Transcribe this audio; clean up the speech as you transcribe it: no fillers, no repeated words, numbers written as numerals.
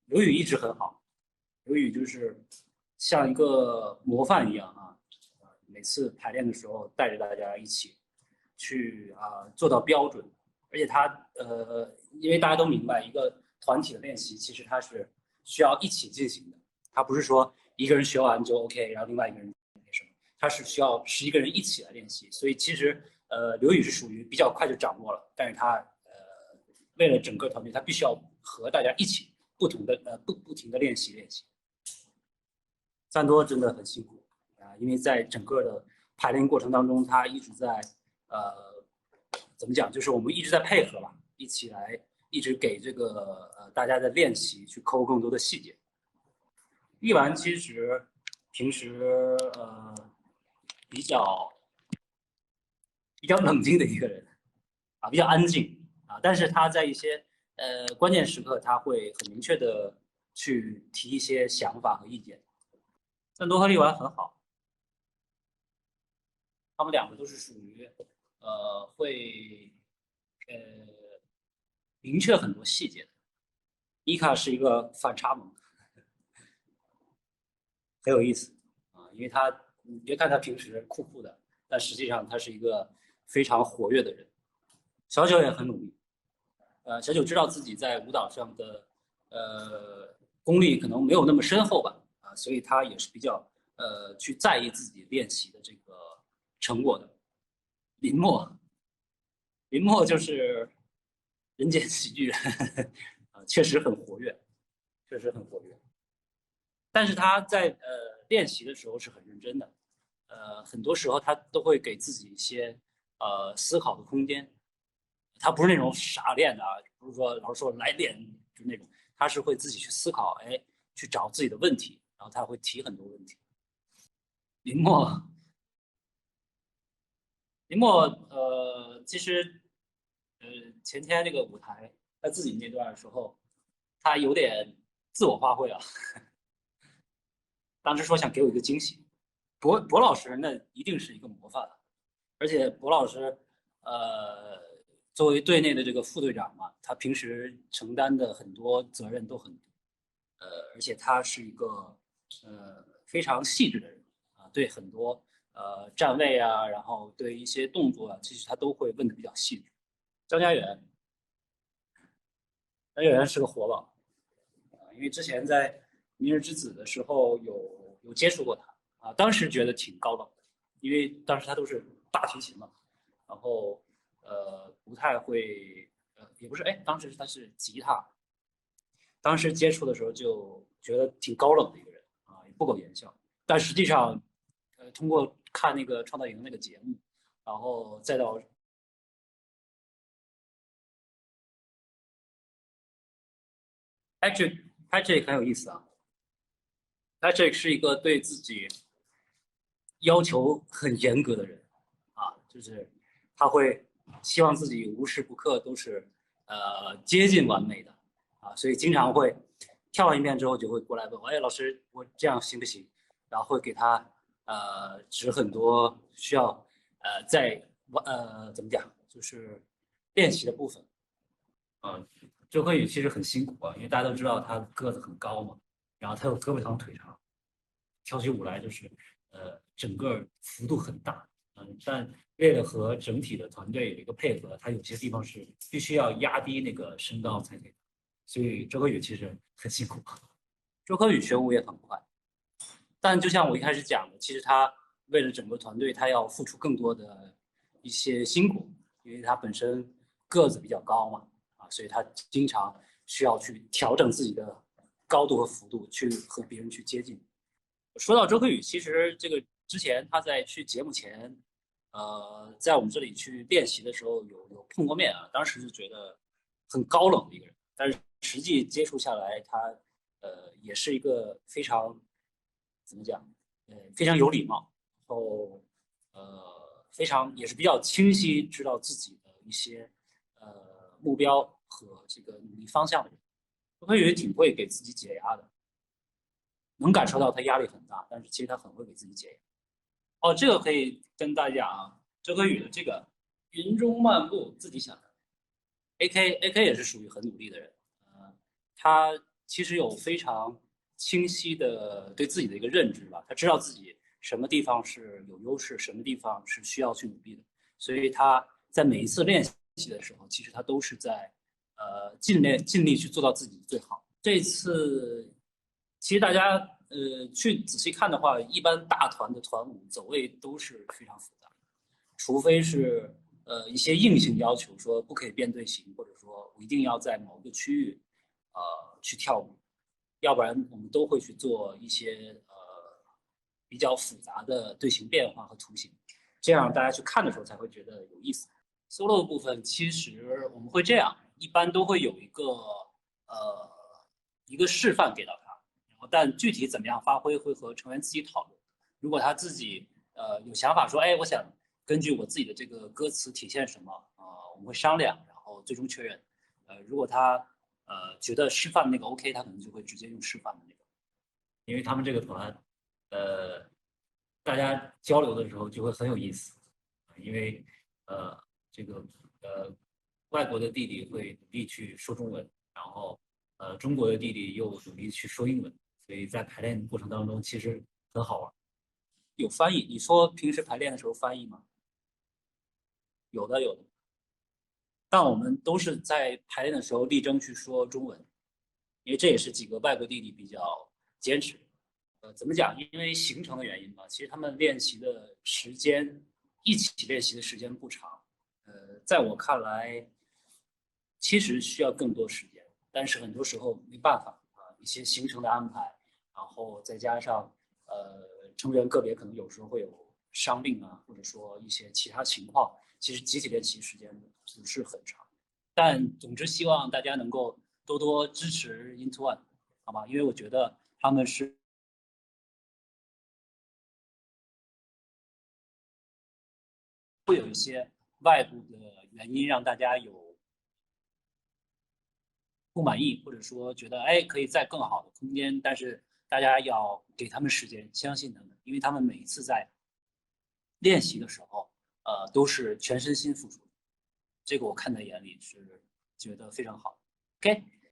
刘宇一直很好，刘宇就是像一个模范一样啊，每次排练的时候带着大家一起去做到标准，而且他因为大家都明白，一个团体的练习其实它是需要一起进行的，它不是说一个人学完就 OK，然后另外一个人那什么，它是需要11个人一起来练习，所以其实刘宇是属于比较快就掌握了，但是他为了整个团队，他必须要和大家一起不停的练习。赞多真的很辛苦因为在整个的排练过程当中，他一直在怎么讲，就是我们一直在配合吧，一起来一直给这个大家的练习去抠更多的细节。一完其实平时比较比较冷静的一个人比较安静但是他在一些关键时刻，他会很明确的去提一些想法和意见。赞多和力丸很好，他们两个都是属于会呃明确很多细节的。伊卡是一个反差萌，很有意思因为他你别看他平时酷酷的，但实际上他是一个非常活跃的人。小九也很努力，小九知道自己在舞蹈上的功力可能没有那么深厚吧所以他也是比较去在意自己练习的这个成果的。林默，林默就是人间喜剧确实很活跃，确实很活跃。但是他在练习的时候是很认真的，很多时候他都会给自己一些思考的空间。他不是那种傻练的不是说老师说来练就那种，他是会自己去思考，哎，去找自己的问题，然后他会提很多问题。林默，林默，其实，前天这个舞台他自己那段的时候，他有点自我发挥当时说想给我一个惊喜，博老师那一定是一个模范，而且博老师，呃，作为队内的这个副队长嘛，他平时承担的很多责任都很多，而且他是一个非常细致的人对很多站位然后对一些动作其实他都会问的比较细致。张家远，张家远是个活宝因为之前在《明日之子》的时候有接触过他当时觉得挺高冷的，因为当时他都是大提琴嘛，然后不太会也不是当时他是吉他，当时接触的时候就觉得挺高冷的一个人也不苟言笑，但实际上通过看那个创造营那个节目，然后再到 Patrick 很有意思Patrick 是一个对自己要求很严格的人就是他会希望自己无时不刻都是接近完美的所以经常会跳完一遍之后就会过来问我，哎，老师，我这样行不行？然后会给他指很多需要在怎么讲，就是练习的部分。周柯宇其实很辛苦因为大家都知道他个子很高嘛，然后他又胳膊长腿长，跳起舞来就是整个幅度很大，但为了和整体的团队有一个配合，他有些地方是必须要压低那个身高才可以，所以周柯宇其实很辛苦。周柯宇学舞也很快，但就像我一开始讲的，其实他为了整个团队，他要付出更多的一些辛苦，因为他本身个子比较高嘛，所以他经常需要去调整自己的高度和幅度，去和别人去接近。说到周柯宇，其实这个之前他在去节目前，在我们这里去练习的时候有碰过面当时就觉得很高冷的一个人，但是实际接触下来，他也是一个非常怎么讲，非常有礼貌，然后非常也是比较清晰，知道自己的一些目标和这个努力方向的人。周柯宇挺会给自己解压的，能感受到他压力很大，但是其实他很会给自己解压。这个可以跟大家讲周柯宇的这个云中漫步自己想的，AK 也是属于很努力的人，他其实有非常清晰的对自己的一个认知吧，他知道自己什么地方是有优势，什么地方是需要去努力的，所以他在每一次练习的时候，其实他都是在尽力去做到自己最好。这次其实大家去仔细看的话，一般大团的团舞走位都是非常复杂，除非是一些硬性要求，说不可以变队形，或者说我一定要在某个区域去跳舞，要不然我们都会去做一些比较复杂的队形变化和图形，这样大家去看的时候才会觉得有意思。solo 的部分其实我们会这样，一般都会有呃一个示范给到他，然后但具体怎么样发挥会和成员自己讨论。如果他自己有想法说，哎，我想根据我自己的这个歌词体现什么，我们会商量，然后最终确认。如果他觉得示范的那个 OK，他可能就会直接用示范的那个，因为他们这个团，大家交流的时候就会很有意思，因为这个外国的弟弟会努力去说中文，然后中国的弟弟又努力去说英文，所以在排练过程当中其实很好玩。有翻译，你说平时排练的时候翻译吗？有的有的，但我们都是在排练的时候力争去说中文，因为这也是几个外国弟弟比较坚持。怎么讲？因为行程的原因吧，其实他们练习的时间，一起练习的时间不长。在我看来，其实需要更多时间，但是很多时候没办法啊，一些行程的安排，然后再加上成员个别可能有时候会有伤病啊，或者说一些其他情况，其实集体练习时间不是很长。但总之希望大家能够多多支持 Into One，好吗？因为我觉得他们是会有一些外部的原因让大家有不满意，或者说觉得哎可以在更好的空间，但是大家要给他们时间，相信他们，因为他们每一次在练习的时候，都是全身心付出，这个我看在眼里是觉得非常好。OK，